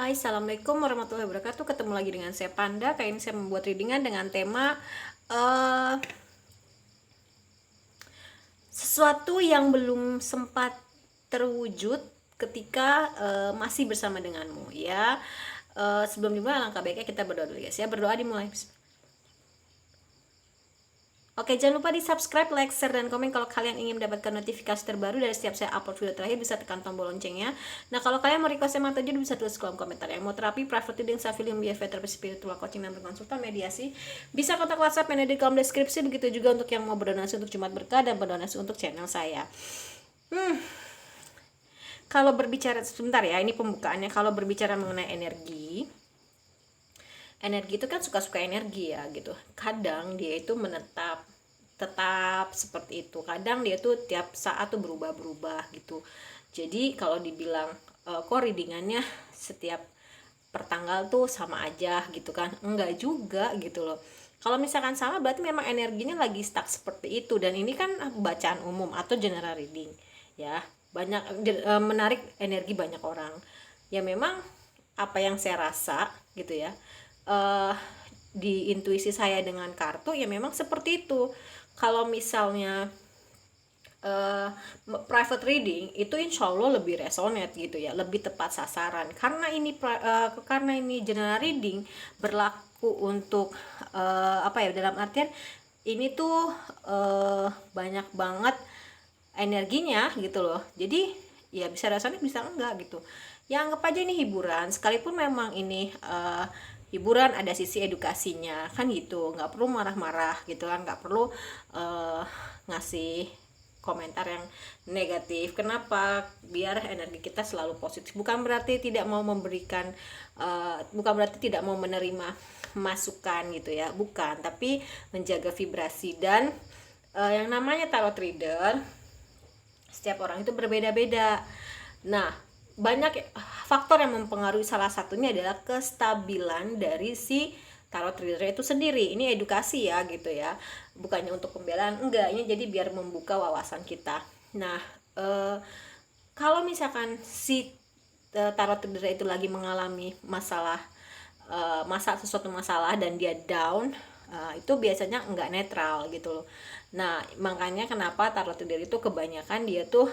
Hai, Assalamualaikum warahmatullahi wabarakatuh. Ketemu lagi dengan saya Panda. Kali ini saya membuat readingan dengan tema eh, sesuatu yang belum sempat terwujud ketika masih bersama denganmu, ya. Sebelum dimulai, alangkah baiknya kita berdoa dulu, guys, ya. Berdoa dimulai. Oke, jangan lupa di subscribe, like, share, dan komen kalau kalian ingin mendapatkan notifikasi terbaru dari setiap saya upload video terakhir. Bisa tekan tombol loncengnya. Nah, kalau kalian mau request tema tujuh bisa tulis kolom komentar. Yang mau terapi, private reading, self healing, BFA, terapi spiritual, coaching, dan berkonsultan mediasi, bisa kontak WhatsApp yang ada di kolom deskripsi. Begitu juga untuk yang mau berdonasi untuk Jumat Berkah dan berdonasi untuk channel saya. Kalau berbicara sebentar ya, ini pembukaannya. Kalau berbicara mengenai energi itu kan suka-suka energi ya gitu. Kadang dia itu tetap seperti itu, kadang dia tuh tiap saat tuh berubah-berubah gitu. Jadi kalau dibilang kok readingannya setiap pertanggal tuh sama aja gitu kan, enggak juga gitu loh. Kalau misalkan sama berarti memang energinya lagi stuck seperti itu. Dan ini kan bacaan umum atau general reading ya, banyak menarik energi banyak orang ya. Memang apa yang saya rasa gitu ya, di intuisi saya dengan kartu ya memang seperti itu. Kalau misalnya private reading itu insya Allah lebih resonate gitu ya, lebih tepat sasaran, karena ini general reading berlaku untuk apa ya, dalam artian ini tuh banyak banget energinya gitu loh. Jadi ya bisa resonate bisa enggak gitu ya, anggap aja ini hiburan. Sekalipun memang ini hiburan, ada sisi edukasinya kan gitu, nggak perlu marah-marah gitu kan, nggak perlu ngasih komentar yang negatif. Kenapa? Biar energi kita selalu positif. Bukan berarti tidak mau memberikan bukan berarti tidak mau menerima masukan gitu ya, bukan, tapi menjaga vibrasi. Dan yang namanya tarot reader, setiap orang itu berbeda-beda. Nah, banyak faktor yang mempengaruhi. Salah satunya adalah kestabilan dari si tarot reader itu sendiri. Ini edukasi ya gitu ya, bukannya untuk pembelaan, enggak, ini jadi biar membuka wawasan kita. Nah, kalau misalkan si tarot reader itu lagi mengalami sesuatu masalah dan dia down, itu biasanya enggak netral gitu loh. Nah, makanya kenapa tarot reader itu kebanyakan dia tuh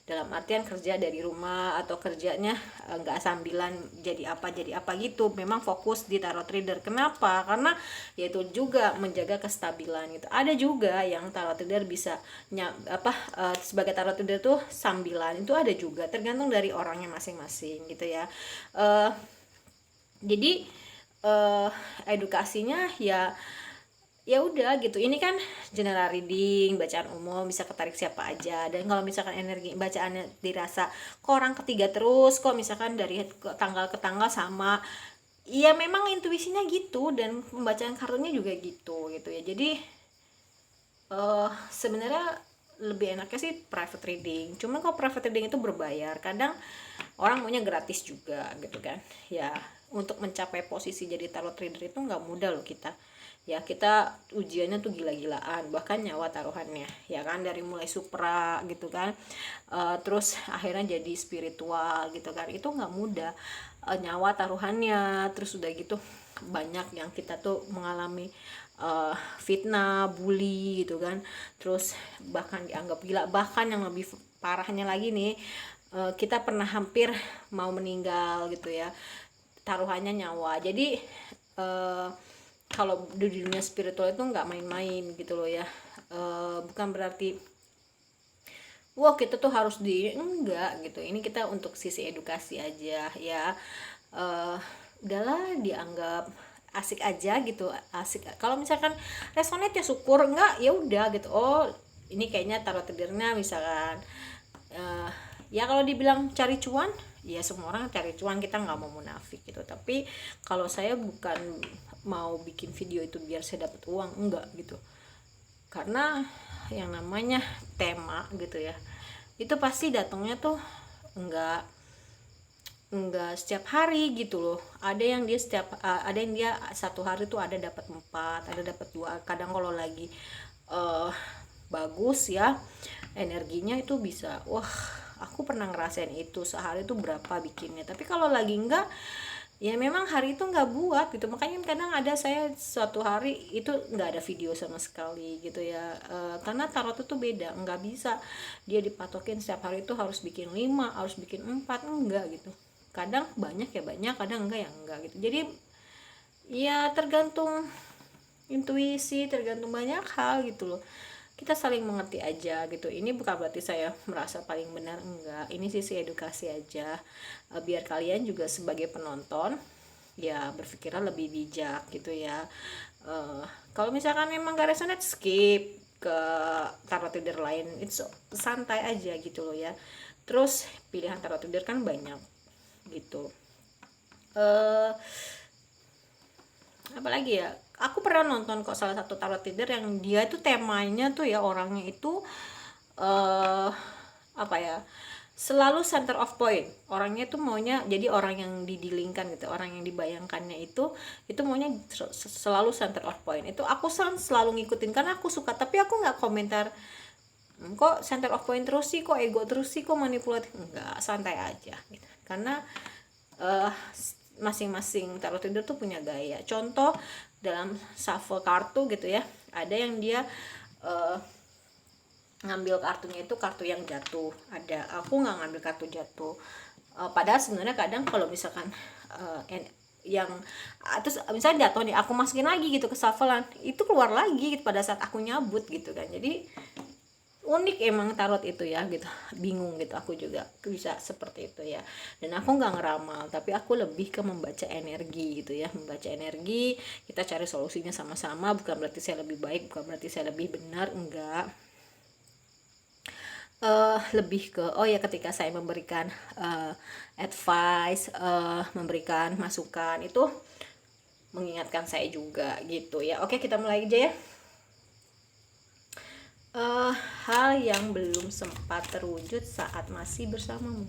dalam artian kerja dari rumah atau kerjanya nggak sambilan jadi apa gitu. Memang fokus di tarot reader. Kenapa? Karena yaitu juga menjaga kestabilan gitu. Ada juga yang tarot reader bisa sebagai tarot reader tuh sambilan, itu ada juga, tergantung dari orangnya masing-masing gitu ya. Jadi edukasinya ya udah gitu. Ini kan general reading, bacaan umum, bisa ketarik siapa aja. Dan kalau misalkan energi bacaannya dirasa kok orang ketiga terus, kok misalkan dari tanggal ke tanggal sama, ya memang intuisinya gitu. Dan pembacaan kartunya juga gitu ya. Jadi sebenarnya lebih enaknya sih private reading. Cuma kalau private reading itu berbayar, kadang orang maunya gratis juga gitu kan ya. Untuk mencapai posisi jadi tarot reader itu nggak mudah loh kita ya. Kita ujiannya tuh gila-gilaan, bahkan nyawa taruhannya ya kan, dari mulai supra gitu kan, terus akhirnya jadi spiritual gitu kan, itu nggak mudah, nyawa taruhannya. Terus udah gitu banyak yang kita tuh mengalami fitnah, bully gitu kan, terus bahkan dianggap gila. Bahkan yang lebih parahnya lagi nih, kita pernah hampir mau meninggal gitu ya, taruhannya nyawa. Jadi kalau di dunia spiritual itu nggak main-main gitu loh ya. Bukan berarti wah kita tuh harus enggak gitu. Ini kita untuk sisi edukasi aja ya. Udahlah, dianggap asik aja gitu, asik. Kalau misalkan resonate ya syukur, enggak ya udah gitu. Oh ini kayaknya tarot readernya misalkan ya kalau dibilang cari cuan, ya semua orang cari cuan, kita nggak mau munafik gitu. Tapi kalau saya bukan mau bikin video itu biar saya dapat uang, enggak gitu. Karena yang namanya tema gitu ya, itu pasti datangnya tuh enggak setiap hari gitu loh. Ada yang dia satu hari tuh ada dapat 4, ada dapat 2. Kadang kalau lagi bagus ya energinya itu bisa wah aku pernah ngerasain itu, sehari itu berapa bikinnya. Tapi kalau lagi enggak, ya memang hari itu nggak buat gitu. Makanya kadang ada saya suatu hari itu nggak ada video sama sekali gitu ya. Karena tarot itu beda, nggak bisa dia dipatokin setiap hari itu harus bikin 5, harus bikin 4, enggak gitu. Kadang banyak ya banyak, kadang enggak ya enggak gitu. Jadi ya tergantung intuisi, tergantung banyak hal gitu loh. Kita saling mengerti aja gitu. Ini bukan berarti saya merasa paling benar, enggak. Ini sisi edukasi aja, biar kalian juga sebagai penonton ya berpikirnya lebih bijak gitu ya. Kalau misalkan memang gak resonate, skip ke tarot reader lain, itu santai aja gitu loh ya. Terus pilihan tarot reader kan banyak gitu. Apalagi ya, aku pernah nonton kok salah satu tarot reader yang dia itu temanya tuh ya, orangnya itu apa ya, selalu center of point. Orangnya tuh maunya jadi orang yang didilingkan gitu, orang yang dibayangkannya itu maunya selalu center of point. Itu aku selalu ngikutin karena aku suka, tapi aku nggak komentar kok center of point terus sih, kok ego terus sih, kok manipulatif. Enggak, santai aja gitu. Karena masing-masing tarot reader tuh punya gaya. Contoh dalam shuffle kartu gitu ya, ada yang dia ngambil kartunya itu kartu yang jatuh, ada aku nggak ngambil kartu jatuh. Padahal sebenarnya kadang kalau misalkan yang terus misalnya jatuh nih, aku masukin lagi gitu ke shufflean, itu keluar lagi gitu pada saat aku nyabut gitu kan. Jadi unik emang tarot itu ya gitu, bingung gitu, aku juga bisa seperti itu ya. Dan aku nggak ngeramal, tapi aku lebih ke membaca energi gitu ya, membaca energi, kita cari solusinya sama-sama. Bukan berarti saya lebih baik, bukan berarti saya lebih benar, enggak. Lebih ke oh ya, ketika saya memberikan advice, memberikan masukan, itu mengingatkan saya juga gitu ya. Oke, kita mulai aja ya. Hal yang belum sempat terwujud saat masih bersamamu.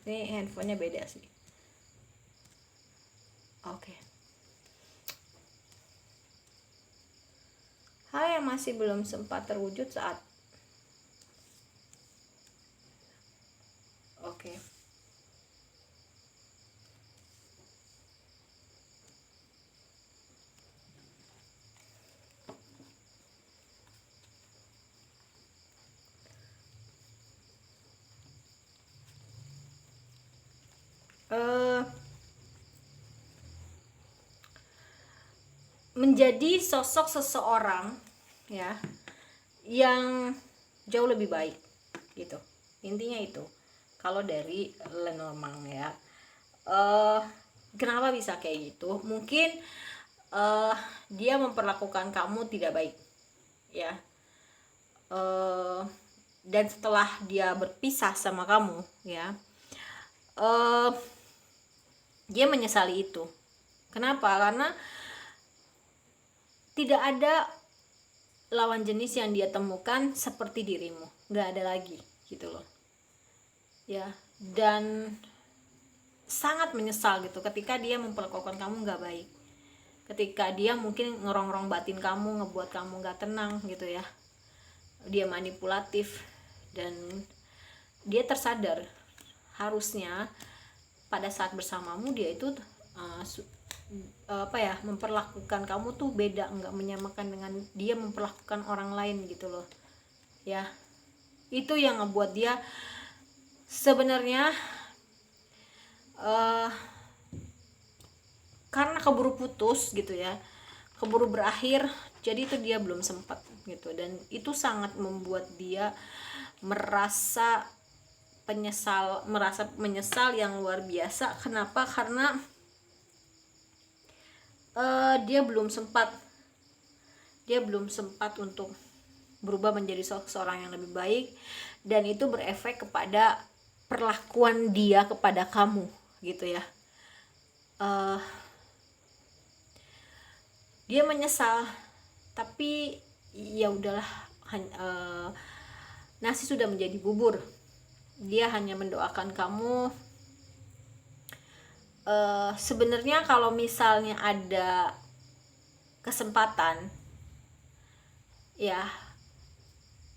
Ini handphonenya beda sih. Oke. Hal yang masih belum sempat terwujud saat oke. Menjadi sosok seseorang ya yang jauh lebih baik gitu, intinya itu. Kalau dari Lenormand ya, kenapa bisa kayak gitu? Mungkin dia memperlakukan kamu tidak baik ya, dan setelah dia berpisah sama kamu ya, dia menyesali itu. Kenapa? Karena tidak ada lawan jenis yang dia temukan seperti dirimu, nggak ada lagi gitu loh ya. Dan sangat menyesal gitu ketika dia memperlakukan kamu nggak baik, ketika dia mungkin ngerong-rong batin kamu, ngebuat kamu nggak tenang gitu ya, dia manipulatif. Dan dia tersadar harusnya pada saat bersamamu dia itu memperlakukan kamu tuh beda, nggak menyamakan dengan dia memperlakukan orang lain gitu loh ya. Itu yang ngebuat dia sebenarnya karena keburu putus gitu ya, keburu berakhir, jadi itu dia belum sempat gitu. Dan itu sangat membuat dia merasa menyesal yang luar biasa. Kenapa? Karena dia belum sempat untuk berubah menjadi seorang yang lebih baik, dan itu berefek kepada perlakuan dia kepada kamu gitu ya. Dia menyesal, tapi ya udahlah, nasi sudah menjadi bubur. Dia hanya mendoakan kamu. Sebenarnya kalau misalnya ada kesempatan ya,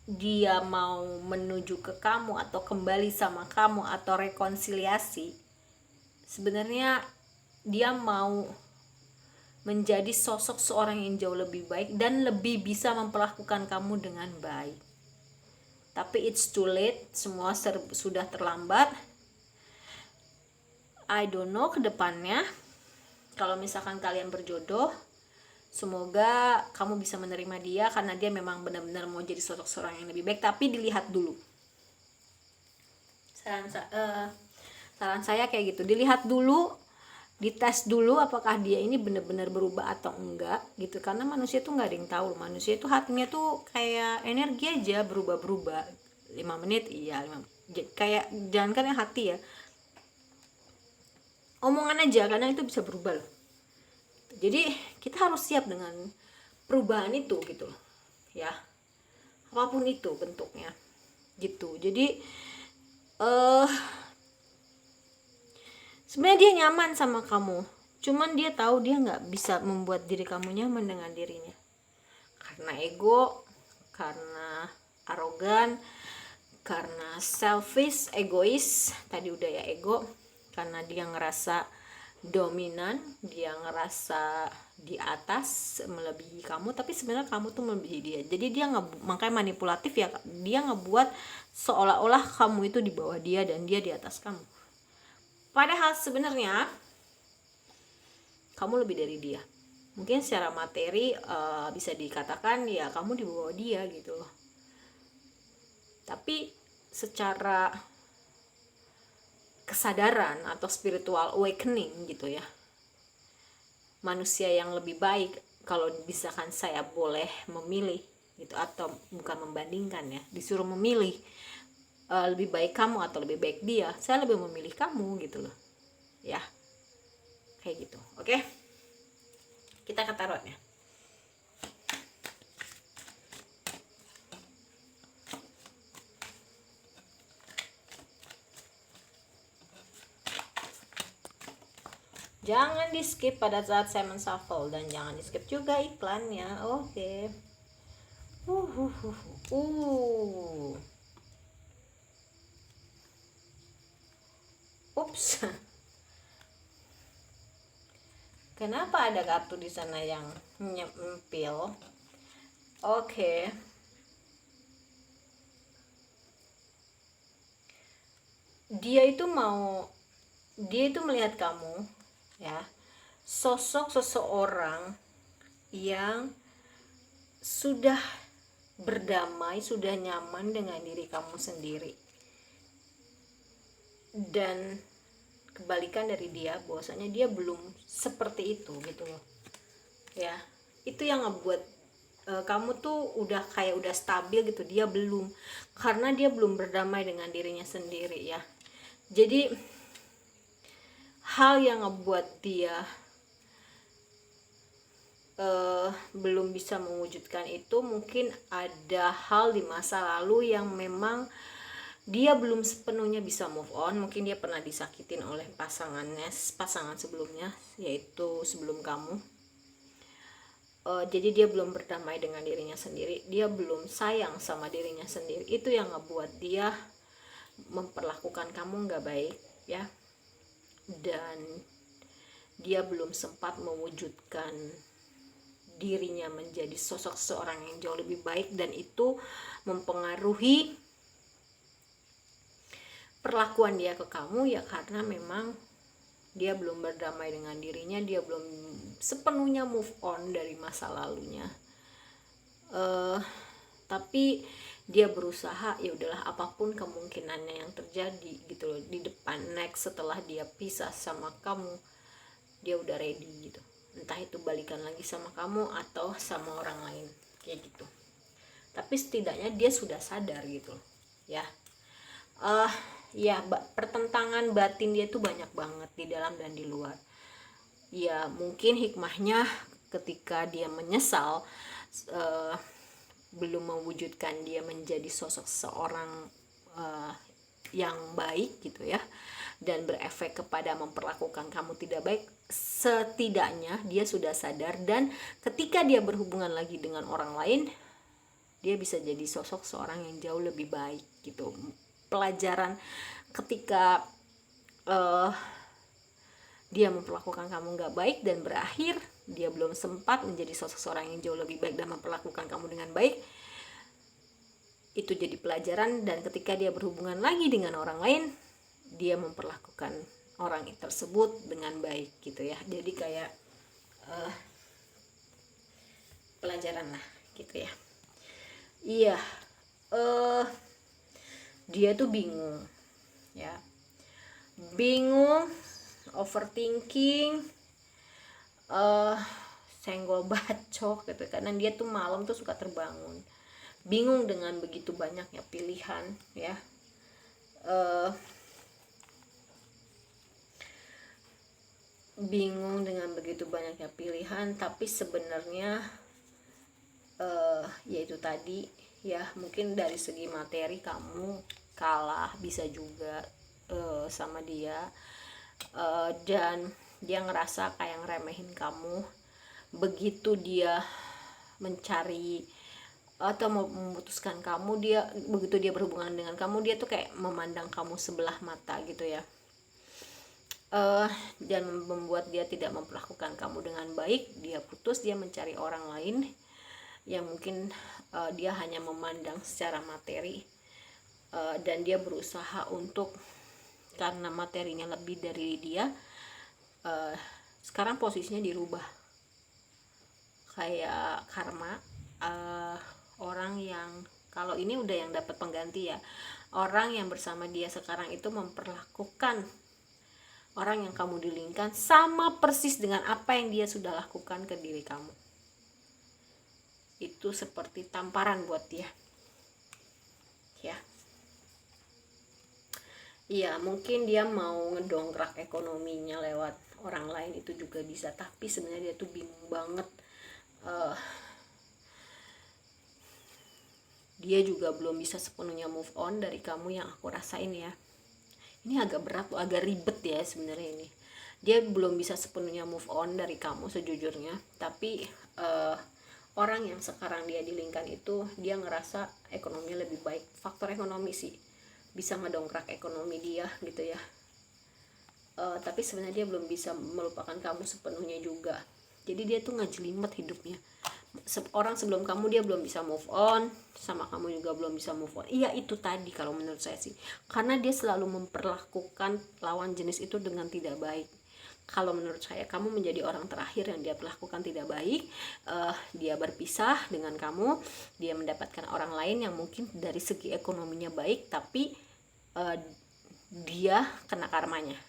dia mau menuju ke kamu atau kembali sama kamu atau rekonsiliasi, sebenarnya dia mau menjadi sosok seorang yang jauh lebih baik dan lebih bisa memperlakukan kamu dengan baik. Tapi it's too late, semua sudah terlambat. I don't know ke depannya. Kalau misalkan kalian berjodoh, semoga kamu bisa menerima dia karena dia memang benar-benar mau jadi sosok seorang yang lebih baik. Tapi dilihat dulu. Saran saya kayak gitu, dilihat dulu, dites dulu apakah dia ini benar-benar berubah atau enggak gitu. Karena manusia tuh nggak ada yang tahu. Manusia itu hatinya tuh kayak energi aja, berubah-berubah. 5 menit iya, 5, kayak jangankan yang hati ya, omongan aja kadang itu bisa berubah loh. Jadi kita harus siap dengan perubahan itu gitu loh ya, apapun itu bentuknya gitu. Jadi sebenarnya dia nyaman sama kamu, cuman dia tahu dia nggak bisa membuat diri kamu nyaman dengan dirinya karena ego, karena arogan, karena selfish, egois. Tadi udah ya, ego, karena dia ngerasa dominan, dia ngerasa di atas melebihi kamu, tapi sebenarnya kamu tuh melebihi dia. Jadi dia makanya manipulatif ya, dia ngebuat seolah-olah kamu itu di bawah dia dan dia di atas kamu. Padahal sebenarnya kamu lebih dari dia. Mungkin secara materi bisa dikatakan ya kamu di bawah dia gitu loh. Tapi secara kesadaran atau spiritual awakening gitu ya, manusia yang lebih baik, kalau misalkan saya boleh memilih gitu, atau bukan membandingkan ya, disuruh memilih lebih baik kamu atau lebih baik dia, saya lebih memilih kamu gitu loh ya, kayak gitu. Oke, kita ke tarotnya. Jangan di skip pada saat saya menshuffle dan jangan di skip juga iklannya. Oke. Ups. Kenapa ada kartu di sana yang nyempil? Oke. Dia itu melihat kamu ya, sosok seseorang yang sudah berdamai, sudah nyaman dengan diri kamu sendiri. Dan kebalikan dari dia, bahwasanya dia belum seperti itu gitu loh ya. Itu yang ngebuat kamu tuh udah stabil gitu, dia belum, karena dia belum berdamai dengan dirinya sendiri ya. Jadi hal yang ngebuat dia belum bisa mewujudkan itu, mungkin ada hal di masa lalu yang memang dia belum sepenuhnya bisa move on. Mungkin dia pernah disakitin oleh pasangan sebelumnya, yaitu sebelum kamu. Jadi dia belum berdamai dengan dirinya sendiri, dia belum sayang sama dirinya sendiri. Itu yang ngebuat dia memperlakukan kamu nggak baik ya. Dan dia belum sempat mewujudkan dirinya menjadi sosok seorang yang jauh lebih baik, dan itu mempengaruhi perlakuan dia ke kamu ya, karena memang dia belum berdamai dengan dirinya, dia belum sepenuhnya move on dari masa lalunya. Tapi dia berusaha, ya udahlah, apapun kemungkinannya yang terjadi gitu loh di depan, next setelah dia pisah sama kamu, dia udah ready gitu. Entah itu balikan lagi sama kamu atau sama orang lain kayak gitu. Tapi setidaknya dia sudah sadar gitu ya. ya pertentangan batin dia tuh banyak banget di dalam dan di luar. Ya mungkin hikmahnya ketika dia menyesal, belum mewujudkan dia menjadi sosok seorang yang baik gitu ya, dan berefek kepada memperlakukan kamu tidak baik. Setidaknya dia sudah sadar, dan ketika dia berhubungan lagi dengan orang lain, dia bisa jadi sosok seorang yang jauh lebih baik gitu. Pelajaran ketika dia memperlakukan kamu nggak baik dan berakhir dia belum sempat menjadi sosok seorang yang jauh lebih baik dan memperlakukan kamu dengan baik, itu jadi pelajaran. Dan ketika dia berhubungan lagi dengan orang lain, dia memperlakukan orang tersebut dengan baik gitu ya. Jadi kayak pelajaran lah gitu ya. Iya, dia tuh bingung ya, bingung, overthinking, senggol bacok gitu. Karena dia tuh malam tuh suka terbangun bingung dengan begitu banyaknya pilihan ya. Bingung dengan begitu banyaknya pilihan, tapi sebenarnya yaitu tadi ya, mungkin dari segi materi kamu kalah bisa juga sama dia, dan dia ngerasa kayak ngeremehin kamu. Begitu dia mencari atau mau memutuskan kamu, begitu dia berhubungan dengan kamu, dia tuh kayak memandang kamu sebelah mata gitu ya, dan membuat dia tidak memperlakukan kamu dengan baik. Dia putus, dia mencari orang lain yang mungkin dia hanya memandang secara materi, dan dia berusaha untuk, karena materinya lebih dari dia, sekarang posisinya dirubah kayak karma. Orang yang, kalau ini udah yang dapat pengganti ya, orang yang bersama dia sekarang itu memperlakukan orang yang kamu dilingkan sama persis dengan apa yang dia sudah lakukan ke diri kamu. Itu seperti tamparan buat dia ya. Iya, mungkin dia mau ngedongkrak ekonominya lewat orang lain, itu juga bisa, tapi sebenarnya dia tuh bingung banget. Dia juga belum bisa sepenuhnya move on dari kamu, yang aku rasain ya. Ini agak berat loh, agak ribet ya sebenarnya ini. Dia belum bisa sepenuhnya move on dari kamu sejujurnya, tapi orang yang sekarang dia dilingkan itu, dia ngerasa ekonominya lebih baik. Faktor ekonomi sih bisa ngedongkrak ekonomi dia gitu ya. Tapi sebenarnya dia belum bisa melupakan kamu sepenuhnya juga. Jadi dia tuh ngejelimet hidupnya. Orang sebelum kamu dia belum bisa move on, sama kamu juga belum bisa move on. Iya, itu tadi kalau menurut saya sih, karena dia selalu memperlakukan lawan jenis itu dengan tidak baik. Kalau menurut saya, kamu menjadi orang terakhir yang dia perlakukan tidak baik. Dia berpisah dengan kamu, dia mendapatkan orang lain yang mungkin dari segi ekonominya baik, tapi dia kena karmanya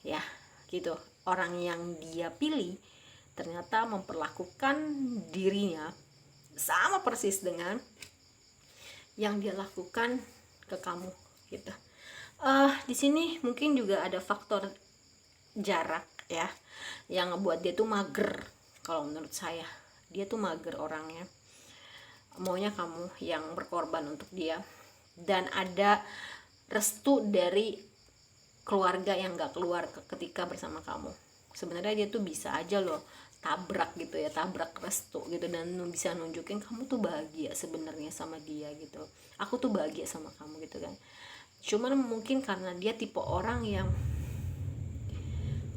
ya gitu. Orang yang dia pilih ternyata memperlakukan dirinya sama persis dengan yang dia lakukan ke kamu gitu. Di sini mungkin juga ada faktor jarak ya, yang ngebuat dia tuh mager. Kalau menurut saya, dia tuh mager orangnya, maunya kamu yang berkorban untuk dia, dan ada restu dari keluarga yang gak keluar ketika bersama kamu. Sebenarnya dia tuh bisa aja loh tabrak gitu ya, tabrak restu gitu, dan bisa nunjukin kamu tuh bahagia sebenarnya sama dia gitu. Aku tuh bahagia sama kamu gitu kan. Cuman mungkin karena dia tipe orang yang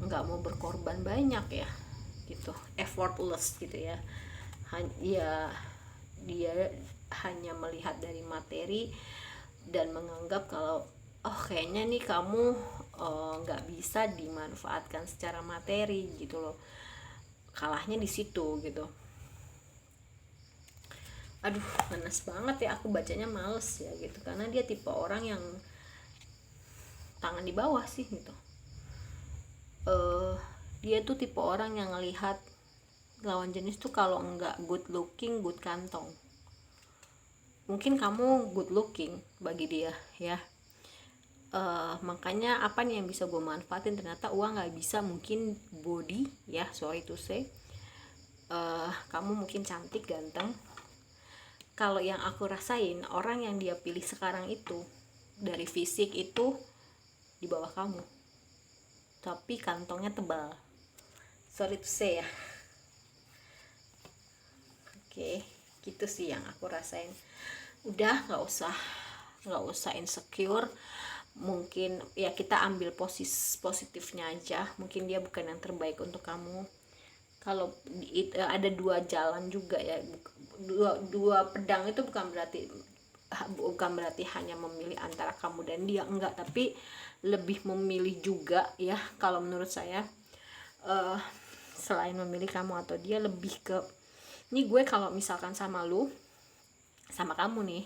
nggak mau berkorban banyak ya gitu, effortless gitu ya. Dia hanya melihat dari materi dan menganggap kalau kayaknya nih kamu nggak bisa dimanfaatkan secara materi gitu loh. Kalahnya di situ gitu. Aduh, panas banget ya, aku bacanya males ya gitu, karena dia tipe orang yang tangan di bawah sih gitu. Dia tuh tipe orang yang ngelihat lawan jenis tuh kalau enggak good looking, good kantong. Mungkin kamu good looking bagi dia ya, Makanya apa nih yang bisa gue manfaatin, ternyata uang nggak bisa, mungkin body ya, sorry to say. Kamu mungkin cantik, ganteng. Kalau yang aku rasain, orang yang dia pilih sekarang itu dari fisik itu di bawah kamu, tapi kantongnya tebal, sorry to say ya. Oke, gitu sih yang aku rasain. Udah, nggak usah insecure. Mungkin ya kita ambil positifnya aja, mungkin dia bukan yang terbaik untuk kamu. Kalau ada dua jalan juga ya, dua pedang itu bukan berarti hanya memilih antara kamu dan dia, enggak, tapi lebih memilih juga ya kalau menurut saya. Selain memilih kamu atau dia, lebih ke ini gue kalau misalkan sama kamu nih,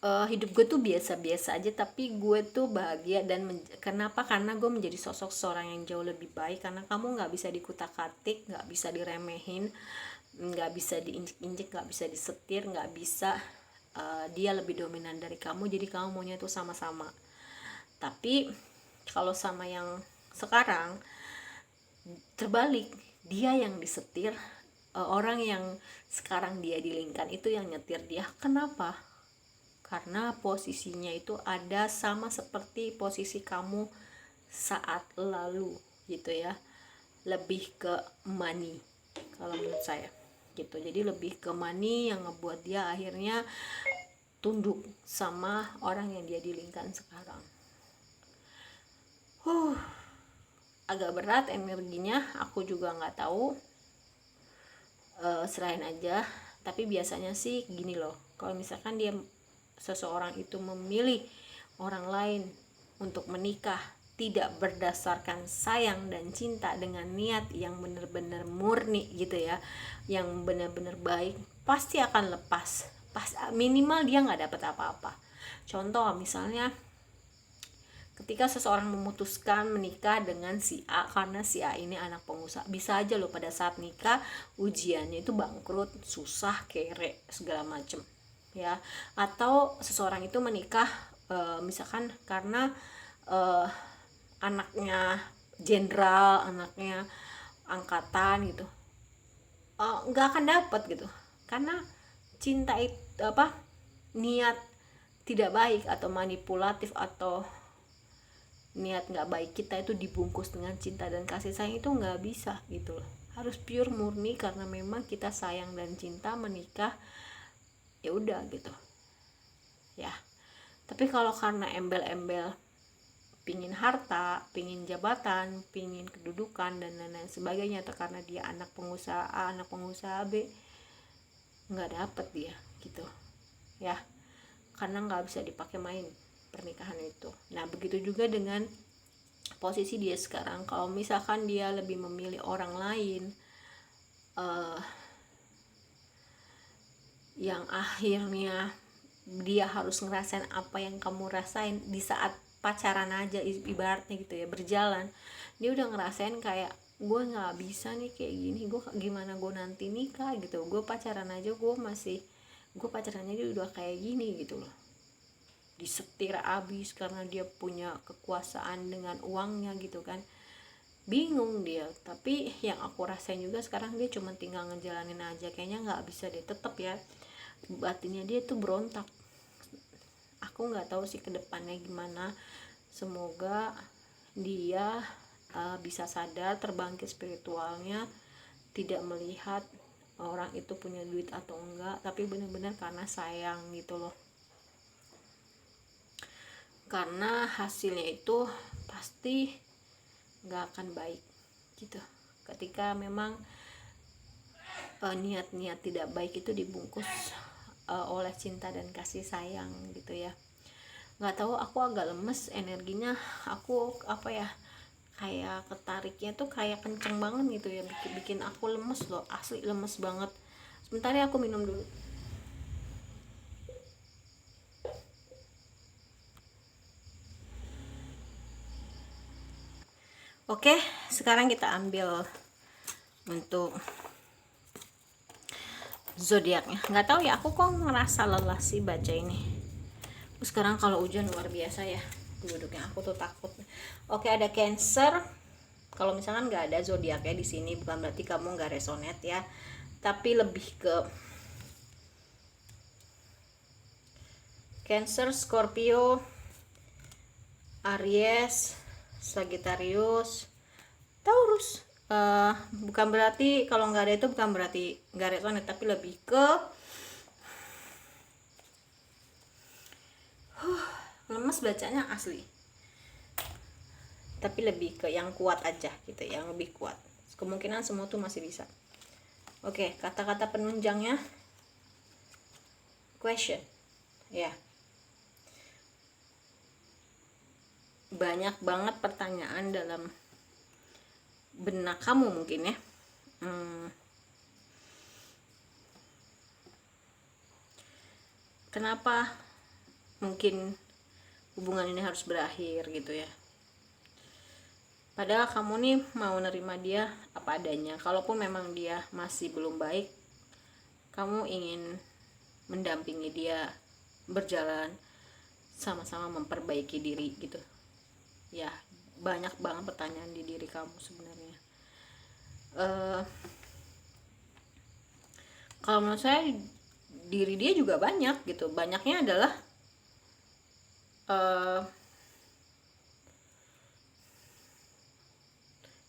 hidup gue tuh biasa-biasa aja, tapi gue tuh bahagia. Dan kenapa? Karena gue menjadi sosok seorang yang jauh lebih baik, karena kamu nggak bisa dikutak-katik, nggak bisa diremehin, nggak bisa diinjek-injek, nggak bisa disetir, nggak bisa dia lebih dominan dari kamu, jadi kamu maunya itu sama-sama. Tapi kalau sama yang sekarang terbalik, dia yang disetir, orang yang sekarang dia dilingkan itu yang nyetir dia. Kenapa? Karena posisinya itu ada sama seperti posisi kamu saat lalu gitu ya, lebih ke money kalau menurut saya gitu. Jadi lebih ke money yang ngebuat dia akhirnya tunduk sama orang yang dia dilingkan sekarang. Agak berat energinya, aku juga nggak tahu, serahin aja. Tapi biasanya sih gini loh, kalau misalkan seseorang itu memilih orang lain untuk menikah tidak berdasarkan sayang dan cinta dengan niat yang benar-benar murni gitu ya, yang benar-benar baik, pasti akan lepas. Minimal dia nggak dapat apa-apa. Contoh misalnya, ketika seseorang memutuskan menikah dengan si A karena si A ini anak pengusaha, bisa aja loh pada saat nikah ujiannya itu bangkrut, susah, kere, segala macem ya. Atau seseorang itu menikah misalkan karena anaknya jenderal, anaknya angkatan gitu, nggak akan dapat gitu, karena cinta itu niat tidak baik atau manipulatif atau niat nggak baik kita itu dibungkus dengan cinta dan kasih sayang, itu nggak bisa gitu loh. Harus pure murni karena memang kita sayang dan cinta, menikah ya udah gitu ya. Tapi kalau karena embel-embel pingin harta, pingin jabatan, pingin kedudukan dan lain-lain sebagainya, atau karena dia anak pengusaha A, anak pengusaha B, nggak dapet dia gitu ya, karena nggak bisa dipakai main pernikahan itu. Nah begitu juga dengan posisi dia sekarang. Kalau misalkan dia lebih memilih orang lain yang akhirnya dia harus ngerasain apa yang kamu rasain di saat pacaran aja, ibaratnya gitu ya, berjalan, dia udah ngerasain kayak gue nggak bisa nih kayak gini, gue gimana gue nanti nikah gitu, gue pacaran aja udah kayak gini gitu loh, disetir abis karena dia punya kekuasaan dengan uangnya gitu kan. Bingung dia. Tapi yang aku rasain juga sekarang, dia cuma tinggal ngejalanin aja, kayaknya nggak bisa deh, tetap ya batinnya dia tuh berontak. Aku nggak tahu sih kedepannya gimana, semoga dia bisa sadar, terbangkit spiritualnya, tidak melihat orang itu punya duit atau enggak, tapi benar-benar karena sayang gitu loh. Karena hasilnya itu pasti nggak akan baik gitu ketika memang niat-niat tidak baik itu dibungkus oleh cinta dan kasih sayang gitu ya. Nggak tahu, aku agak lemes energinya, aku kayak ketariknya tuh kayak kenceng banget gitu ya, bikin aku lemes loh, asli lemes banget. Sebentar ya, aku minum dulu. Oke, sekarang kita ambil untuk zodiaknya. Nggak tahu ya, aku kok ngerasa lelah sih baca ini. Sekarang kalau hujan luar biasa ya duduknya, aku tuh takut. Oke, ada Cancer. Kalau misalkan nggak ada zodiaknya di sini, bukan berarti kamu nggak resonate ya, tapi lebih ke Cancer, Scorpio, Aries, Sagittarius, Taurus. Bukan berarti kalau nggak ada itu bukan berarti nggak resonate, tapi lebih ke lemes bacanya asli, tapi lebih ke yang kuat aja gitu, yang lebih kuat. Kemungkinan semua tuh masih bisa. Oke, kata-kata penunjangnya question ya. Banyak banget pertanyaan dalam benak kamu mungkin ya. Kenapa mungkin hubungan ini harus berakhir gitu ya, padahal kamu nih mau nerima dia apa adanya. Kalaupun memang dia masih belum baik, kamu ingin mendampingi dia berjalan sama-sama memperbaiki diri gitu ya. Banyak banget pertanyaan di diri kamu sebenarnya. Kalau menurut saya diri dia juga banyak gitu. Banyaknya adalah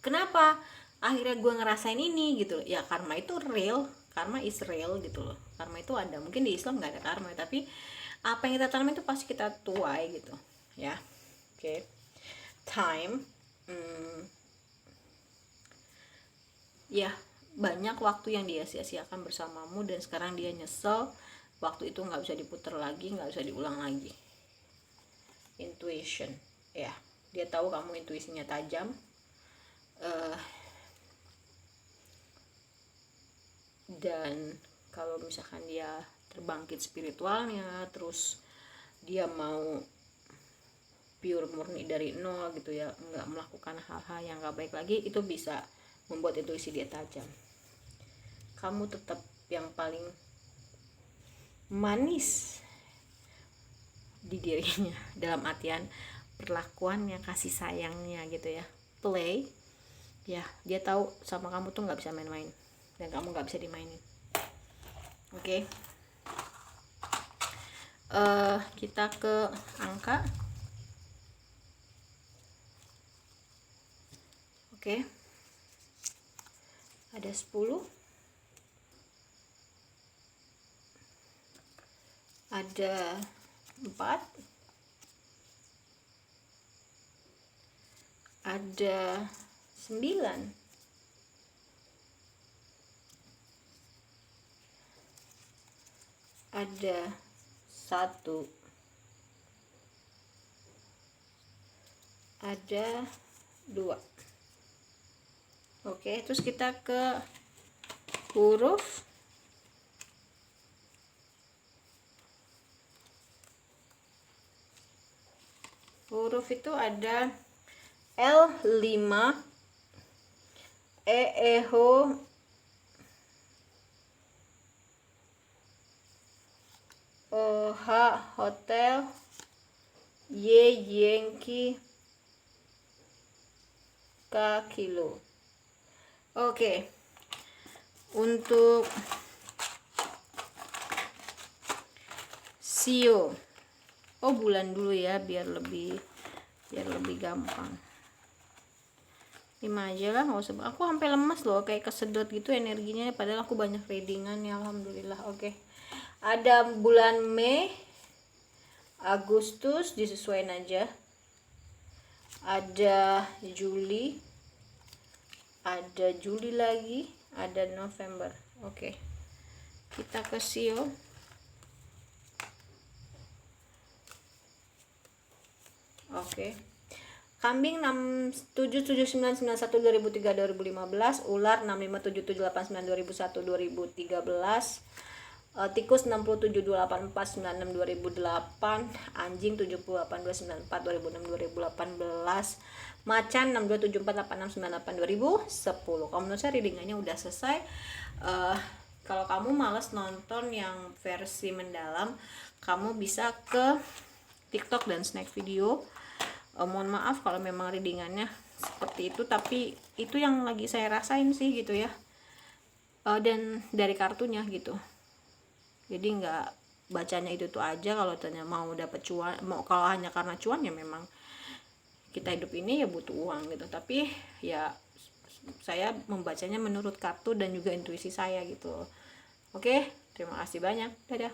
kenapa akhirnya gue ngerasain ini gitu loh ya. Karma itu real, karma is real gitu loh. Karma itu ada. Mungkin di Islam nggak ada karma, tapi apa yang kita tanam itu pasti kita tuai gitu ya. Oke. Time, ya banyak waktu yang dia sia-siakan bersamamu, dan sekarang dia nyesel. Waktu itu nggak bisa diputar lagi, nggak bisa diulang lagi. Intuition ya, dia tahu kamu intuisinya tajam. Dan kalau misalkan dia terbangkit spiritualnya, terus dia mau pure murni dari nol gitu ya, nggak melakukan hal-hal yang nggak baik lagi, itu bisa membuat intuisi dia tajam. Kamu tetap yang paling manis di dirinya, dalam artian perlakuannya, kasih sayangnya gitu ya. Play ya, dia tahu sama kamu tuh nggak bisa main-main, dan kamu nggak bisa dimainin. Oke. Kita ke angka. Oke. Ada 10, ada 4, ada 9, ada 1, ada 2. Oke, terus kita ke huruf. Huruf itu ada L5, EHO, OH hotel, Y Yankee, K kilo. Oke. Untuk Sio, bulan dulu ya, biar lebih gampang. 5 aja lah, nggak usah. Aku sampai lemas loh, kayak kesedot gitu energinya, padahal aku banyak readingan ya, alhamdulillah. Oke. Ada bulan Mei, Agustus, disesuaikan aja. Ada Juli, ada Juli lagi, ada November. Oke. Kita ke Sio. Oke. Kambing 6779912003 2015, ular 6577892001 2013, tikus 6728496 2008, anjing 78294 2006 2018, macan 627486988 2010. Kalau menurut saya readingannya udah selesai. Kalau kamu males nonton yang versi mendalam, kamu bisa ke TikTok dan snack video. Mohon maaf kalau memang readingannya seperti itu, tapi itu yang lagi saya rasain sih gitu ya. Dan dari kartunya gitu, jadi nggak bacanya itu tuh aja. Kalau tanya mau dapat cuan, kalau hanya karena cuan ya memang kita hidup ini ya butuh uang gitu, tapi ya saya membacanya menurut kartu dan juga intuisi saya gitu. Oke, terima kasih banyak, dadah.